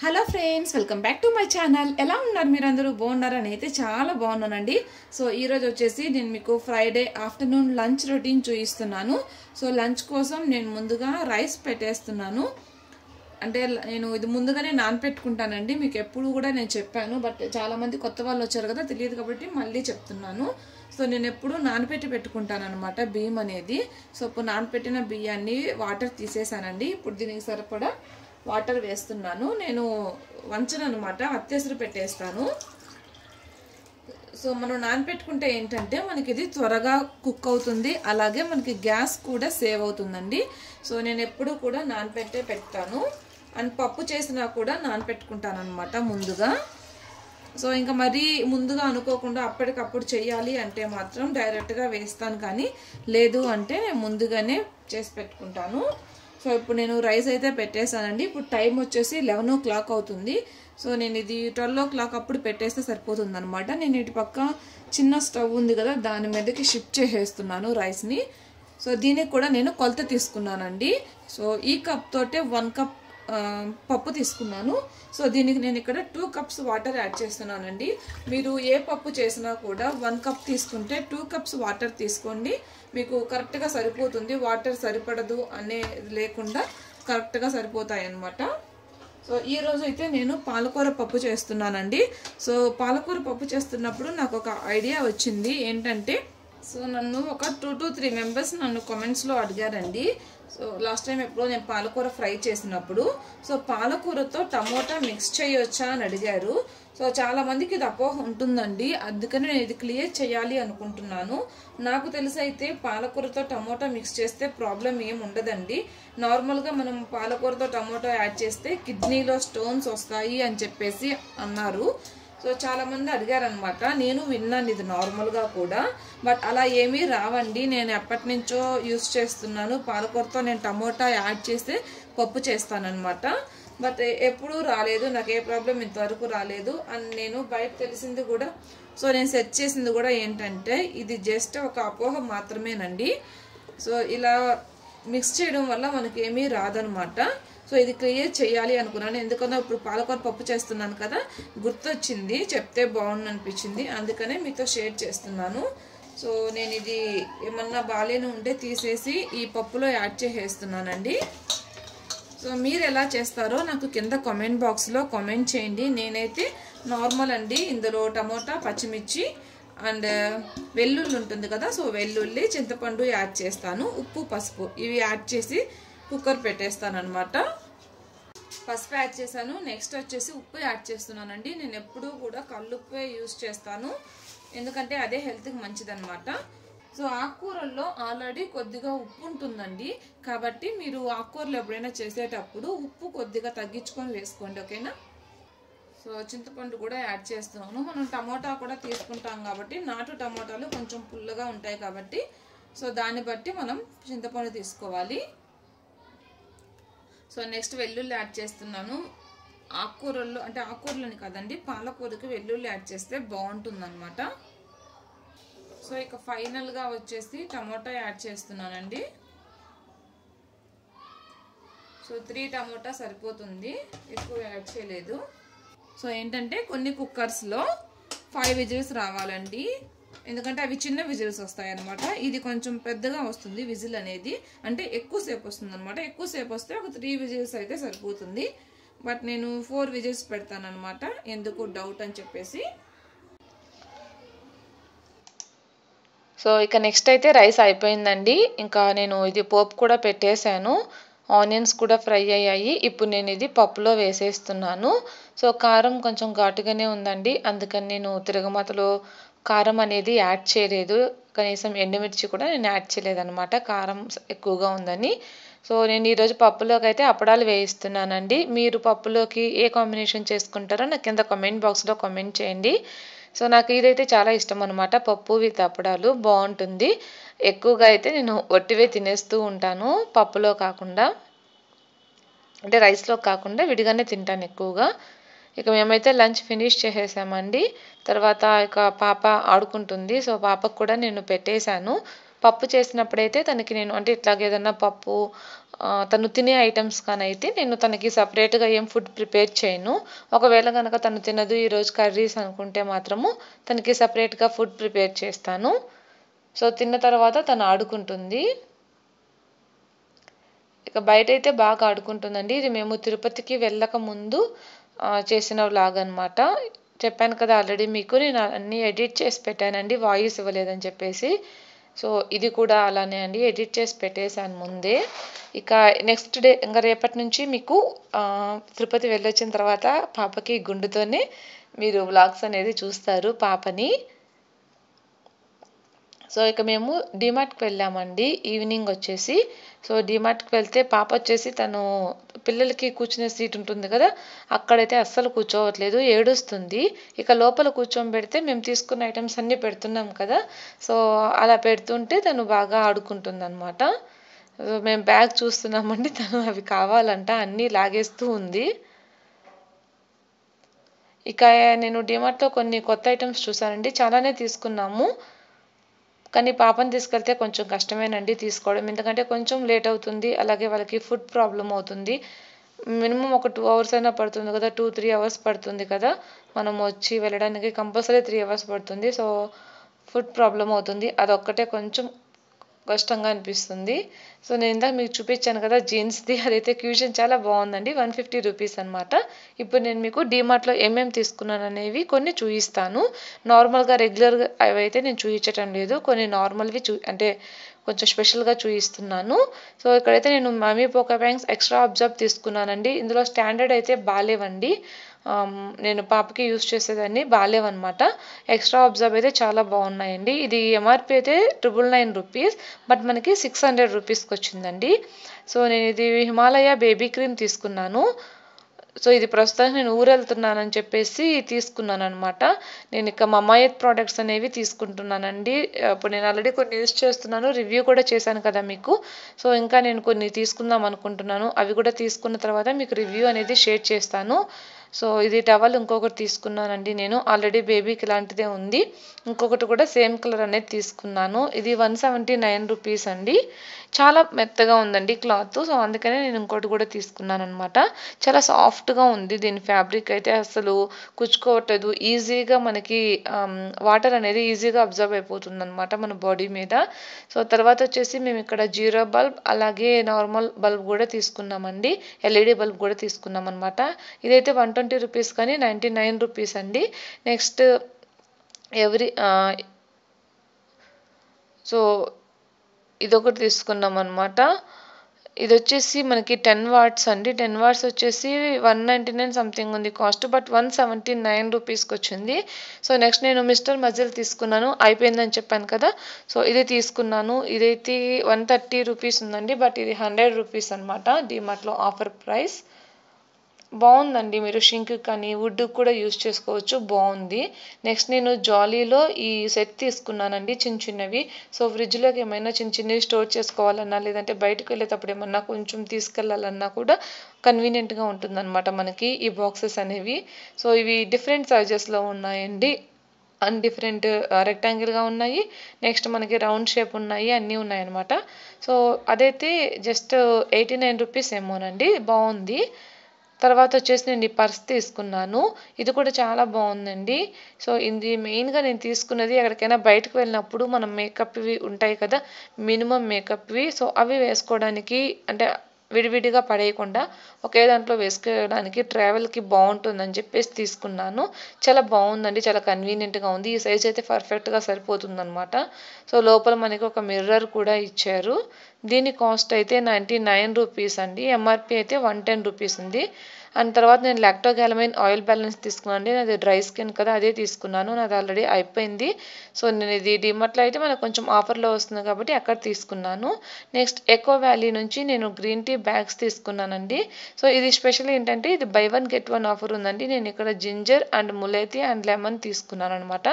Hello friends, welcome back to my channel. ఎలా ఉన్నారు మీరందరూ? బాగున్నారని అయితే చాలా బాగున్నానండి. సో ఈరోజు వచ్చేసి నేను మీకు ఫ్రైడే ఆఫ్టర్నూన్ లంచ్ రొటీన్ చూపిస్తున్నాను. సో లంచ్ కోసం నేను ముందుగా రైస్ పెట్టేస్తున్నాను. అంటే నేను ఇది ముందుగానే నానపెట్టుకుంటానండి. మీకు ఎప్పుడు కూడా నేను చెప్పాను, బట్ చాలామంది కొత్త వాళ్ళు వచ్చారు కదా, తెలియదు కాబట్టి మళ్ళీ చెప్తున్నాను. సో నేను ఎప్పుడు నానపెట్టి పెట్టుకుంటాను అనమాట బియ్యం అనేది. సో ఇప్పుడు నానపెట్టిన బియ్యాన్ని వాటర్ తీసేసానండి. ఇప్పుడు దీనికి సరిపడా వాటర్ వేస్తున్నాను. నేను వంచను అనమాట, అత్యసరు పెట్టేస్తాను. సో మనం నానపెట్టుకుంటే ఏంటంటే మనకి ఇది త్వరగా కుక్ అవుతుంది, అలాగే మనకి గ్యాస్ కూడా సేవ్ అవుతుందండి. సో నేను ఎప్పుడు కూడా నానపెట్టే పెడతాను. అండ్ పప్పు చేసినా కూడా నానపెట్టుకుంటాను అనమాట ముందుగా. సో ఇంకా మరీ ముందుగా అనుకోకుండా అప్పటికప్పుడు చెయ్యాలి అంటే మాత్రం డైరెక్ట్గా వేస్తాను, కానీ లేదు అంటే నేను ముందుగానే చేసి పెట్టుకుంటాను. సో ఇప్పుడు నేను రైస్ అయితే పెట్టేశానండి. ఇప్పుడు టైం వచ్చేసి 11 o'clock అవుతుంది. సో నేను ఇది 12 o'clock అప్పుడు పెట్టేస్తే సరిపోతుంది అనమాట. నేను ఇటు పక్క చిన్న స్టవ్ ఉంది కదా, దాని మీదకి షిఫ్ట్ చేసేస్తున్నాను రైస్ని. సో దీనికి కూడా నేను కొలత తీసుకున్నానండి. సో ఈ కప్ తోటే 1 cup పప్పు తీసుకున్నాను. సో దీనికి నేను ఇక్కడ 2 cups వాటర్ యాడ్ చేస్తున్నానండి. మీరు ఏ పప్పు చేసినా కూడా 1 cup తీసుకుంటే 2 cups వాటర్ తీసుకోండి, మీకు కరెక్ట్గా సరిపోతుంది. వాటర్ సరిపడదు అనే లేకుండా కరెక్ట్గా సరిపోతాయి అన్నమాట. సో ఈరోజు అయితే నేను పాలకూర పప్పు చేస్తున్నానండి. సో పాలకూర పప్పు చేస్తున్నప్పుడు నాకు ఒక ఐడియా వచ్చింది. ఏంటంటే, సో నన్ను ఒక 2 to 3 members నన్ను కామెంట్స్లో అడిగారండి. సో లాస్ట్ టైం ఎప్పుడో నేను పాలకూర ఫ్రై చేసినప్పుడు, సో పాలకూరతో టమోటా మిక్స్ చేయొచ్చా అని అడిగారు. సో చాలా మందికి ఇది అపోహ ఉంటుందండి, అందుకని నేను ఇది క్లియర్ చేయాలి అనుకుంటున్నాను. నాకు తెలిసి అయితే పాలకూరతో టమోటా మిక్స్ చేస్తే ప్రాబ్లం ఏం ఉండదండి. నార్మల్గా మనం పాలకూరతో టమోటా యాడ్ చేస్తే కిడ్నీలో స్టోన్స్ వస్తాయి అని చెప్పేసి అన్నారు. సో చాలా మంది అడిగారనమాట. నేను విన్నాను ఇది నార్మల్గా కూడా, బట్ అలా ఏమీ రావండి. నేను ఎప్పటి నుంచో యూస్ చేస్తున్నాను. పాలకూరతో నేను టమోటా యాడ్ చేసి పప్పు చేస్తానన్నమాట, బట్ ఎప్పుడూ రాలేదు, నాకు ఏ ప్రాబ్లం ఇంతవరకు రాలేదు. అండ్ నేను బయట తెలిసింది కూడా, సో నేను సెర్చ్ చేసింది కూడా ఏంటంటే ఇది జస్ట్ ఒక అపోహ మాత్రమేనండి. సో ఇలా మిక్స్ చేయడం వల్ల మనకి ఏమీ రాదనమాట. సో ఇది క్లియర్ చేయాలి అనుకున్నాను, ఎందుకంటే ఇప్పుడు పాలకూర పప్పు చేస్తున్నాను కదా, గుర్తొచ్చింది, చెప్తే బాగుంది అనిపించింది, అందుకనే మీతో షేర్ చేస్తున్నాను. సో నేను ఇది ఏమన్నా బాగాలేని ఉంటే తీసేసి ఈ పప్పులో యాడ్ చేసేస్తున్నానండి. సో మీరు ఎలా చేస్తారో నాకు కింద కామెంట్ బాక్స్లో కామెంట్ చేయండి. నేనైతే నార్మల్ అండి, ఇందులో టమోటా, పచ్చిమిర్చి అండ్ వెల్లుల్లి ఉంటుంది కదా, సో వెల్లుల్లి, చింతపండు యాడ్ చేస్తాను, ఉప్పు, పసుపు ఇవి యాడ్ చేసి కుక్కర్ పెట్టేస్తాను అనమాట. పసుపు యాడ్ చేశాను, నెక్స్ట్ వచ్చేసి ఉప్పు యాడ్ చేస్తున్నానండి. నేను ఎప్పుడూ కూడా కల్లుప్పే యూజ్ చేస్తాను, ఎందుకంటే అదే హెల్త్కి మంచిదన్నమాట. సో ఆకుకూరల్లో ఆల్రెడీ కొద్దిగా ఉప్పు ఉంటుందండి, కాబట్టి మీరు ఆకుకూరలు ఎప్పుడైనా చేసేటప్పుడు ఉప్పు కొద్దిగా తగ్గించుకొని వేసుకోండి, ఓకేనా. సో చింతపండు కూడా యాడ్ చేస్తున్నాను. మనం టమోటా కూడా తీసుకుంటాం కాబట్టి నాటు టమోటాలు కొంచెం పుల్లగా ఉంటాయి కాబట్టి, సో దాన్ని బట్టి మనం చింతపండు తీసుకోవాలి. సో నెక్స్ట్ వెల్లుల్లి యాడ్ చేస్తున్నాను. ఆకుకూరల్లో అంటే ఆకుకూరలని కాదండి, పాలకూరకి వెల్లుల్లి యాడ్ చేస్తే బాగుంటుంది అనమాట. సో ఇక ఫైనల్గా వచ్చేసి టమోటా యాడ్ చేస్తున్నానండి. సో 3 టమోటా సరిపోతుంది, ఎక్కువ యాడ్ చేయలేదు. సో ఏంటంటే కొన్ని కుక్కర్స్లో 5 విజిల్స్ రావాలండి, ఎందుకంటే అవి చిన్న విజిల్స్ వస్తాయి అనమాట. ఇది కొంచెం పెద్దగా వస్తుంది విజిల్ అనేది, అంటే ఎక్కువసేపు వస్తుంది అనమాట. ఎక్కువసేపు వస్తే ఒక 3 విజిల్స్ అయితే సరిపోతుంది, బట్ నేను 4 విజిల్స్ పెడతాను అనమాట, ఎందుకు డౌట్ అని చెప్పేసి. సో ఇక నెక్స్ట్ అయితే రైస్ అయిపోయిందండి. ఇంకా నేను ఇది పోపు కూడా పెట్టేశాను, ఆనియన్స్ కూడా ఫ్రై అయ్యాయి. ఇప్పుడు నేను ఇది పప్పులో వేసేస్తున్నాను. సో కారం కొంచెం ఘాటుగానే ఉందండి, అందుకని నేను తిరగమాతలో కారం అనేది యాడ్ చేయలేదు, కనీసం ఎండుమిర్చి కూడా నేను యాడ్ చేయలేదన్నమాట, కారం ఎక్కువగా ఉందని. సో నేను ఈరోజు పప్పులోకి అయితే అప్పడాలు వేయిస్తున్నానండి. మీరు పప్పులోకి ఏ కాంబినేషన్ చేసుకుంటారో నాకు కింద కామెంట్ బాక్స్లో కామెంట్ చేయండి. సో నాకు ఇదైతే చాలా ఇష్టం అనమాట, పప్పు విత్ అప్పడాలు బాగుంటుంది. ఎక్కువగా అయితే నేను ఒట్టివే తినేస్తూ ఉంటాను, పప్పులో కాకుండా, అంటే రైస్లో కాకుండా విడిగానే తింటాను ఎక్కువగా. ఇక మేమైతే లంచ్ ఫినిష్ చేసేసామండి. తర్వాత ఇక పాప ఆడుకుంటుంది, సో పాపకు కూడా నేను పెట్టేశాను. పప్పు చేసినప్పుడైతే తనకి నేను అంటే ఇట్లాగ ఏదన్నా పప్పు తను తినే ఐటమ్స్ కానీ అయితే నేను తనకి సపరేట్గా ఏం ఫుడ్ ప్రిపేర్ చేయను. ఒకవేళ కనుక తను తినదు ఈరోజు కర్రీస్ అనుకుంటే మాత్రము తనకి సపరేట్గా ఫుడ్ ప్రిపేర్ చేస్తాను. సో తిన్న తర్వాత తను ఆడుకుంటుంది. ఇక బయట అయితే బాగా ఆడుకుంటుందండి. ఇది మేము తిరుపతికి వెళ్ళక ముందు చేసిన వ్లాగ్ అనమాట. చెప్పాను కదా ఆల్రెడీ మీకు, నేను అన్నీ ఎడిట్ చేసి పెట్టానండి వాయిస్ ఇవ్వలేదని చెప్పేసి. సో ఇది కూడా అలానే అండి, ఎడిట్ చేసి పెట్టేశాను ముందే. ఇక నెక్స్ట్ డే ఇంకా రేపటి నుంచి మీకు తిరుపతి వెళ్ళొచ్చిన తర్వాత పాపకి గుండుతోనే మీరు వ్లాగ్స్ అనేది చూస్తారు పాపని. సో ఇక మేము డిమార్ట్కి వెళ్ళామండి ఈవినింగ్ వచ్చేసి. సో డిమార్ట్కి వెళ్తే పాప వచ్చేసి తను పిల్లలకి కూర్చునే సీట్ ఉంటుంది కదా, అక్కడైతే అస్సలు కూర్చోవట్లేదు, ఏడుస్తుంది. ఇక లోపల కూర్చోబెడితే మేము తీసుకున్న ఐటమ్స్ అన్నీ పెడుతున్నాం కదా, సో అలా పెడుతుంటే తను బాగా ఆడుకుంటుంది అనమాట. మేము బ్యాగ్ చూస్తున్నామండి, తను అవి కావాలంట అన్నీ లాగేస్తూ ఉంది. ఇక నేను డిమార్ట్లో కొన్ని కొత్త ఐటమ్స్ చూసానండి, చాలానే తీసుకున్నాము. కానీ పాపని తీసుకెళ్తే కొంచెం కష్టమేనండి తీసుకోవడం, ఎందుకంటే కొంచెం లేట్ అవుతుంది, అలాగే వాళ్ళకి ఫుడ్ ప్రాబ్లం అవుతుంది. మినిమం ఒక 2 hours అయినా పడుతుంది కదా, 2-3 hours పడుతుంది కదా మనం వచ్చి వెళ్ళడానికి, కంపల్సరీ 3 hours పడుతుంది. సో ఫుడ్ ప్రాబ్లం అవుతుంది, అదొక్కటే కొంచెం కష్టంగా అనిపిస్తుంది. సో నేను ఇందాక మీకు చూపించాను కదా జీన్స్ది, అదైతే క్యూషన్ చాలా బాగుందండి, 150 రూపీస్ అనమాట. ఇప్పుడు నేను మీకు డీమార్ట్లో ఏమేమి తీసుకున్నాను అనేవి కొన్ని చూపిస్తాను. నార్మల్గా రెగ్యులర్గా అవి అయితే నేను చూపించటం లేదు, కొన్ని నార్మల్వి అంటే కొంచెం స్పెషల్గా చూపిస్తున్నాను. సో ఇక్కడైతే నేను మమ్మీ పోకా బ్యాంక్స్ ఎక్స్ట్రా అబ్జర్వ్ తీసుకున్నానండి. ఇందులో స్టాండర్డ్ అయితే బాగాలేవండి, నేను పాపకి యూస్ చేసేదాన్ని, బాగాలేవన్నమాట. ఎక్స్ట్రా అబ్జర్వ్ అయితే చాలా బాగున్నాయండి. ఇది ఎంఆర్పి అయితే 999 రూపీస్, బట్ మనకి 600 రూపీస్కి వచ్చిందండి. సో నేను ఇది హిమాలయ బేబీ క్రీమ్ తీసుకున్నాను. సో ఇది ప్రస్తుతానికి నేను ఊరు వెళ్తున్నానని చెప్పేసి తీసుకున్నాను అనమాట. నేను ఇక మమాయత్ ప్రోడక్ట్స్ అనేవి తీసుకుంటున్నానండి. ఇప్పుడు నేను ఆల్రెడీ కొన్ని యూస్ చేస్తున్నాను, రివ్యూ కూడా చేశాను కదా మీకు. సో ఇంకా నేను కొన్ని తీసుకుందాం అనుకుంటున్నాను, అవి కూడా తీసుకున్న తర్వాత మీకు రివ్యూ అనేది షేర్ చేస్తాను. సో ఇది టవల్ ఇంకొకటి తీసుకున్నానండి, నేను ఆల్రెడీ బేబీకి ఇలాంటిదే ఉంది, ఇంకొకటి కూడా సేమ్ కలర్ అనేది తీసుకున్నాను. ఇది 179 రూపీస్ అండి, చాలా మెత్తగా ఉందండి క్లాత్. సో అందుకనే నేను ఇంకోటి కూడా తీసుకున్నాను అనమాట. చాలా సాఫ్ట్గా ఉంది, దీని ఫ్యాబ్రిక్ అయితే అసలు కుచ్చుకోవట్లేదు, ఈజీగా మనకి వాటర్ అనేది ఈజీగా అబ్జర్వ్ అయిపోతుంది అనమాట మన బాడీ మీద. సో తర్వాత వచ్చేసి మేము ఇక్కడ 0 బల్బ్ అలాగే నార్మల్ బల్బ్ కూడా తీసుకున్నామండి, ఎల్ఈడి బల్బ్ కూడా తీసుకున్నాం అనమాట. ఇదైతే 120 రూపీస్ కానీ 99 రూపీస్ అండి. నెక్స్ట్ సో ఇదొకటి తీసుకున్నాం అనమాట. ఇది వచ్చేసి మనకి 10 వాట్స్ అండి, 10 వాట్స్ వచ్చేసి 199 సంథింగ్ ఉంది కాస్ట్, బట్ 179 రూపీస్కి వచ్చింది. సో నెక్స్ట్ నేను మిస్టర్ మజిల్ తీసుకున్నాను, అయిపోయిందని చెప్పాను కదా, సో ఇది తీసుకున్నాను. ఇదైతే 130 రూపీస్ ఉందండి, బట్ ఇది 100 రూపీస్ అనమాట, డిమార్ట్లో ఆఫర్ ప్రైస్. బాగుందండి, మీరు షింక్ కానీ వుడ్ కూడా యూస్ చేసుకోవచ్చు, బాగుంది. నెక్స్ట్ నేను జాలీలో ఈ సెట్ తీసుకున్నానండి, చిన్న చిన్నవి. సో ఫ్రిడ్జ్లోకి ఏమైనా చిన్న చిన్నవి స్టోర్ చేసుకోవాలన్నా, లేదంటే బయటకు వెళ్ళేటప్పుడు ఏమన్నా కొంచెం తీసుకెళ్ళాలన్నా కూడా కన్వీనియంట్గా ఉంటుందన్నమాట మనకి ఈ బాక్సెస్ అనేవి. సో ఇవి డిఫరెంట్ సైజెస్లో ఉన్నాయండి, అండ్ డిఫరెంట్ రెక్టాంగిల్గా ఉన్నాయి, నెక్స్ట్ మనకి రౌండ్ షేప్ ఉన్నాయి, అన్నీ ఉన్నాయన్నమాట. సో అదైతే జస్ట్ 89 రూపీస్ ఏమోనండి, బాగుంది. తర్వాత వచ్చేసి నేను ఈ పర్స్ తీసుకున్నాను, ఇది కూడా చాలా బాగుందండి. సో ఇది మెయిన్గా నేను తీసుకున్నది ఎక్కడికైనా బయటకు వెళ్ళినప్పుడు మనం మేకప్వి ఉంటాయి కదా, మినిమం మేకప్వి, సో అవి వేసుకోవడానికి, అంటే విడివిడిగా పడేయకుండా ఒకే దాంట్లో వేసుకోవడానికి ట్రావెల్కి బాగుంటుందని చెప్పేసి తీసుకున్నాను. చాలా బాగుందండి, చాలా కన్వీనియంట్గా ఉంది, ఈ సైజ్ అయితే పర్ఫెక్ట్గా సరిపోతుంది అనమాట. సో లోపల మనకి ఒక మిర్రర్ కూడా ఇచ్చారు. దీని కాస్ట్ అయితే 99 రూపీస్ అండి, ఎంఆర్పి అయితే 110 రూపీస్ ఉంది. అండ్ తర్వాత నేను లాక్టోగ్యాలమైన్ ఆయిల్ బ్యాలెన్స్ తీసుకున్నాను, నాది డ్రై స్కిన్ కదా అదే తీసుకున్నాను, నాది ఆల్రెడీ అయిపోయింది. సో నేను ఇది డిమార్ట్లో అయితే మనకు కొంచెం ఆఫర్లో వస్తుంది కాబట్టి అక్కడ తీసుకున్నాను. నెక్స్ట్ ఎకో వ్యాలీ నుంచి నేను గ్రీన్ టీ బ్యాగ్స్ తీసుకున్నానండి. సో ఇది స్పెషల్ ఏంటంటే ఇది బై 1 get 1 ఆఫర్ ఉందండి. నేను ఇక్కడ జింజర్ అండ్ ములేతి అండ్ లెమన్ తీసుకున్నాను అనమాట.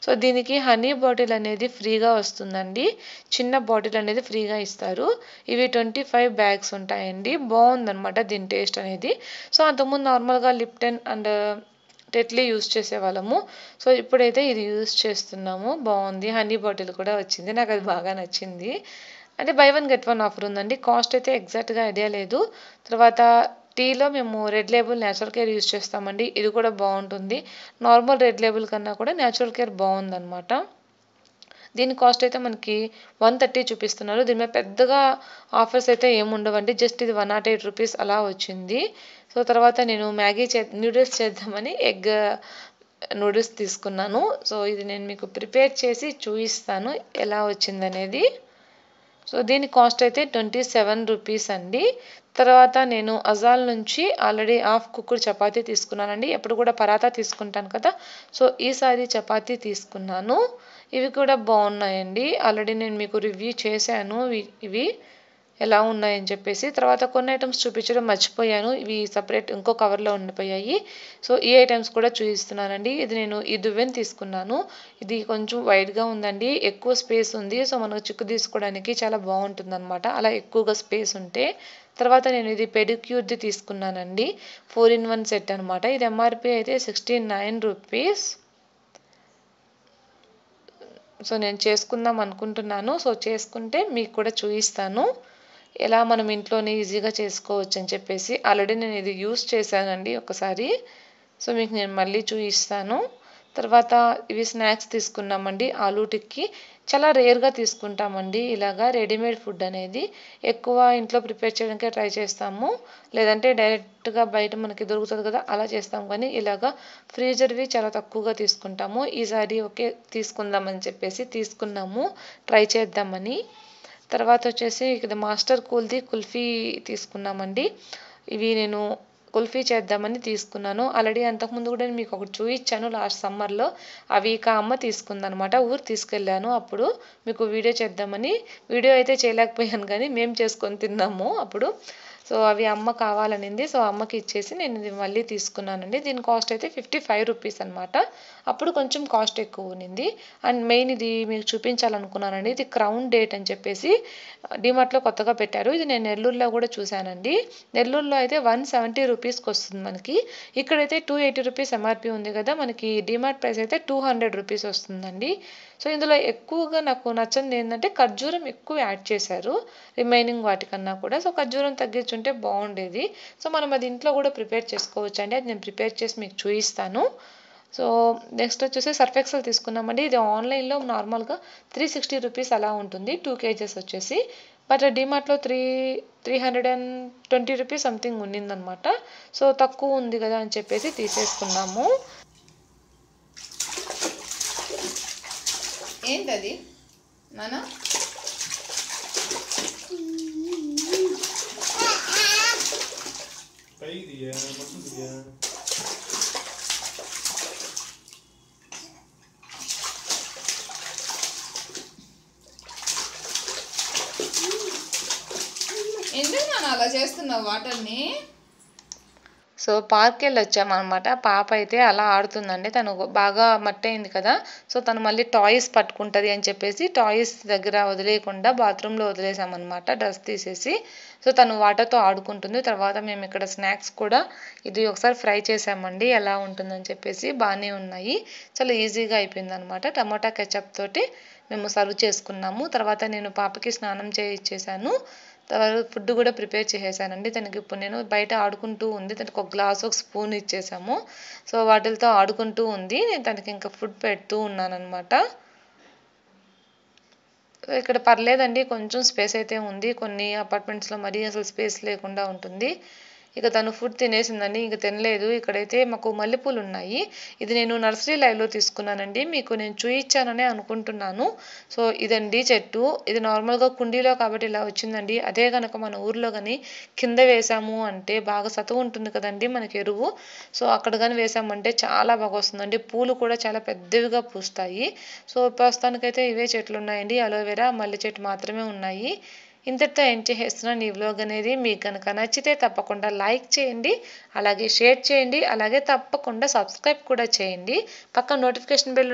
సో దీనికి హనీ బాటిల్ అనేది ఫ్రీగా వస్తుందండి, చిన్న బాటిల్ అనేది ఫ్రీగా ఇస్తారు. ఇవి 25 బ్యాగ్స్ ఉంటాయండి, బాగుందన్నమాట దీని టేస్ట్ అనేది. సో అంతకుముందు నార్మల్గా లిప్టన్ అండ్ టెట్లీ యూస్ చేసేవాళ్ళము. సో ఇప్పుడైతే ఇది యూస్ చేస్తున్నాము. బాగుంది. హనీ బాటిల్ కూడా వచ్చింది. నాకు అది బాగా నచ్చింది. అంటే by one get one offer ఉందండి. కాస్ట్ అయితే ఎగ్జాక్ట్గా ఐడియా లేదు. తర్వాత టీలో మేము red label natural care use చేస్తామండి. ఇది కూడా బాగుంటుంది. నార్మల్ రెడ్ లేబుల్ కన్నా కూడా న్యాచురల్ కేర్ బాగుందన్నమాట. దీని కాస్ట్ అయితే మనకి 130 చూపిస్తున్నారు. దీని మీద పెద్దగా ఆఫర్స్ అయితే ఏమి ఉండవండి. జస్ట్ ఇది 108 రూపీస్ అలా వచ్చింది. సో తర్వాత నేను నూడిల్స్ చేద్దామని ఎగ్ నూడిల్స్ తీసుకున్నాను. సో ఇది నేను మీకు ప్రిపేర్ చేసి చూపిస్తాను ఎలా వచ్చిందనేది. సో దీని కాస్ట్ అయితే 27 రూపీస్ అండి. తర్వాత నేను అజాల్ నుంచి ఆల్రెడీ హాఫ్ కుక్కుడ్ చపాతీ తీసుకున్నానండి. ఎప్పుడు కూడా పరాతా తీసుకుంటాను కదా. సో ఈసారి చపాతీ తీసుకున్నాను. ఇవి కూడా బాగున్నాయండి. ఆల్రెడీ నేను మీకు రివ్యూ చేశాను ఇవి ఎలా ఉన్నాయని చెప్పేసి. తర్వాత కొన్ని ఐటమ్స్ చూపించడం మర్చిపోయాను. ఇవి సపరేట్ ఇంకో కవర్లో ఉండిపోయాయి. సో ఈ ఐటమ్స్ కూడా చూపిస్తున్నానండి. ఇది నేను ఈ దువ్వెన తీసుకున్నాను. ఇది కొంచెం వైడ్గా ఉందండి. ఎక్కువ స్పేస్ ఉంది. సో మనకు చిక్కు తీసుకోవడానికి చాలా బాగుంటుంది అనమాట, అలా ఎక్కువగా స్పేస్ ఉంటే. తర్వాత నేను ఇది పెడిక్యూర్ది తీసుకున్నానండి. 4-in-1 సెట్ అనమాట. ఇది ఎంఆర్పి అయితే 69 రూపీస్. సో నేను చేసుకుందాం అనుకుంటున్నాను. సో చేసుకుంటే మీకు కూడా చూపిస్తాను ఎలా మనం ఇంట్లోనే ఈజీగా చేసుకోవచ్చు అని చెప్పేసి. ఆల్రెడీ నేను ఇది యూస్ చేశానండి ఒకసారి. సో మీకు నేను మళ్ళీ చూపిస్తాను. తర్వాత ఇవి స్నాక్స్ తీసుకున్నామండి. ఆలూ టిక్కీ చాలా రేర్గా తీసుకుంటామండి. ఇలాగా రెడీమేడ్ ఫుడ్ అనేది ఎక్కువ ఇంట్లో ప్రిపేర్ చేయడానికే ట్రై చేస్తాము. లేదంటే డైరెక్ట్గా బయట మనకి దొరుకుతుంది కదా, అలా చేస్తాం. కానీ ఇలాగా ఫ్రీజర్వి చాలా తక్కువగా తీసుకుంటాము. ఈసారి ఓకే తీసుకుందామని చెప్పేసి తీసుకున్నాము, ట్రై చేద్దామని. తర్వాత వచ్చేసి ఇక్కడ మాస్టర్ కూల్ది కుల్ఫీ తీసుకున్నామండి. ఇవి నేను కుల్ఫీ చేద్దామని తీసుకున్నాను. ఆల్రెడీ అంతకుముందు కూడా మీకు ఒకటి చూపించాను లాస్ట్ సమ్మర్లో. అవి అమ్మ తీసుకుందనమాట. ఊరు తీసుకెళ్ళాను. అప్పుడు మీకు వీడియో చేద్దామని వీడియో అయితే చేయలేకపోయాను, కానీ మేము చేసుకొని తిన్నాము అప్పుడు. సో అవి అమ్మ కావాలనింది. సో అమ్మకి ఇచ్చేసి నేను ఇది మళ్ళీ తీసుకున్నానండి. దీని కాస్ట్ అయితే 55 రూపీస్ అనమాట. అప్పుడు కొంచెం కాస్ట్ ఎక్కువ ఉన్నింది. అండ్ మెయిన్ ఇది మీకు చూపించాలనుకున్నానండి. ఇది క్రౌన్ డేట్ అని చెప్పేసి డిమార్ట్లో కొత్తగా పెట్టారు. ఇది నేను నెల్లూరులో కూడా చూశానండి. నెల్లూరులో అయితే 170 రూపీస్కి వస్తుంది మనకి. ఇక్కడైతే 280 రూపీస్ ఎంఆర్పి ఉంది కదా, మనకి డిమార్ట్ ప్రైస్ అయితే 200 రూపీస్ వస్తుందండి. సో ఇందులో ఎక్కువగా నాకు నచ్చింది ఏంటంటే ఖర్జూరం ఎక్కువ యాడ్ చేశారు రిమైనింగ్ వాటికన్నా కూడా. సో ఖర్జూరం తగ్గించుంటే బాగుండేది. సో మనం అది ఇంట్లో కూడా ప్రిపేర్ చేసుకోవచ్చు అండి. అది నేను ప్రిపేర్ చేసి మీకు చూపిస్తాను. సో నెక్స్ట్ వచ్చేసి సర్ఫ్ ఎక్సెల్ తీసుకున్నామండి. ఇది ఆన్లైన్లో నార్మల్గా 360 రూపీస్ అలా ఉంటుంది. 2 kgs వచ్చేసి. బట్ డిమార్ట్లో 320 రూపీస్ సంథింగ్ ఉన్నిందనమాట. సో తక్కువ ఉంది కదా అని చెప్పేసి తీసేసుకున్నాము. ఏంటది నానా? ఎందుకు నాన్న అలా చేస్తున్నావు వాటర్ని? సో పార్క్కి వెళ్ళి వచ్చామన్నమాట. పాప అయితే అలా ఆడుతుందండి. తను బాగా మట్టి అయింది కదా, సో తను మళ్ళీ టాయ్స్ పట్టుకుంటుంది అని చెప్పేసి టాయ్స్ దగ్గర వదిలేయకుండా బాత్రూంలో వదిలేసామన్నమాట డ్రెస్ తీసేసి. సో తను వాటర్తో ఆడుకుంటుంది. తర్వాత మేము ఇక్కడ స్నాక్స్ కూడా ఇది ఒకసారి ఫ్రై చేసామండి, ఎలా ఉంటుందని చెప్పేసి. బాగానే ఉన్నాయి, చాలా ఈజీగా అయిపోయింది అనమాట. టమాటా కెచప్ తోటి మేము సర్వ్ చేసుకున్నాము. తర్వాత నేను పాపకి స్నానం చేయించేసాను. తర్వాత ఫుడ్ కూడా ప్రిపేర్ చేసేసానండి తనకి. ఇప్పుడు నేను బయట ఆడుకుంటూ ఉంది, తనకు ఒక గ్లాస్ ఒక స్పూన్ ఇచ్చేసాము. సో వాటితో ఆడుకుంటూ ఉంది. నేను తనకి ఇంకా ఫుడ్ పెడుతూ ఉన్నాను అనమాట. ఇక్కడ పర్లేదండి, కొంచెం స్పేస్ అయితే ఉంది. కొన్ని అపార్ట్మెంట్స్లో మరీ అసలు స్పేస్ లేకుండా ఉంటుంది. ఇక తను ఫుడ్ తినేసిందండి, ఇంక తినలేదు. ఇక్కడైతే మాకు మల్లెపూలు ఉన్నాయి. ఇది నేను నర్సరీ లైవ్లో తీసుకున్నానండి, మీకు నేను చూయించాననే అనుకుంటున్నాను. సో ఇదండి చెట్టు. ఇది నార్మల్గా కుండీలో కాబట్టి ఇలా వచ్చిందండి. అదే కనుక మన ఊర్లో కానీ కింద వేసాము అంటే బాగా సతువు ఉంటుంది కదండి మనకి ఎరువు. సో అక్కడ కానీ వేసామంటే చాలా బాగా వస్తుందండి. పూలు కూడా చాలా పెద్దవిగా పూస్తాయి. సో ప్రస్తుతానికైతే ఇవే చెట్లు ఉన్నాయండి. అలోవెరా, మల్లె చెట్టు మాత్రమే ఉన్నాయి. ఇంతటితో ఎండ్ చేస్తున్నాను ఈ వ్లాగ్ అనేది. మీకు కనుక నచ్చితే తప్పకుండా లైక్ చేయండి, అలాగే షేర్ చేయండి, అలాగే తప్పకుండా సబ్స్క్రైబ్ కూడా చేయండి. పక్కన నోటిఫికేషన్ బెల్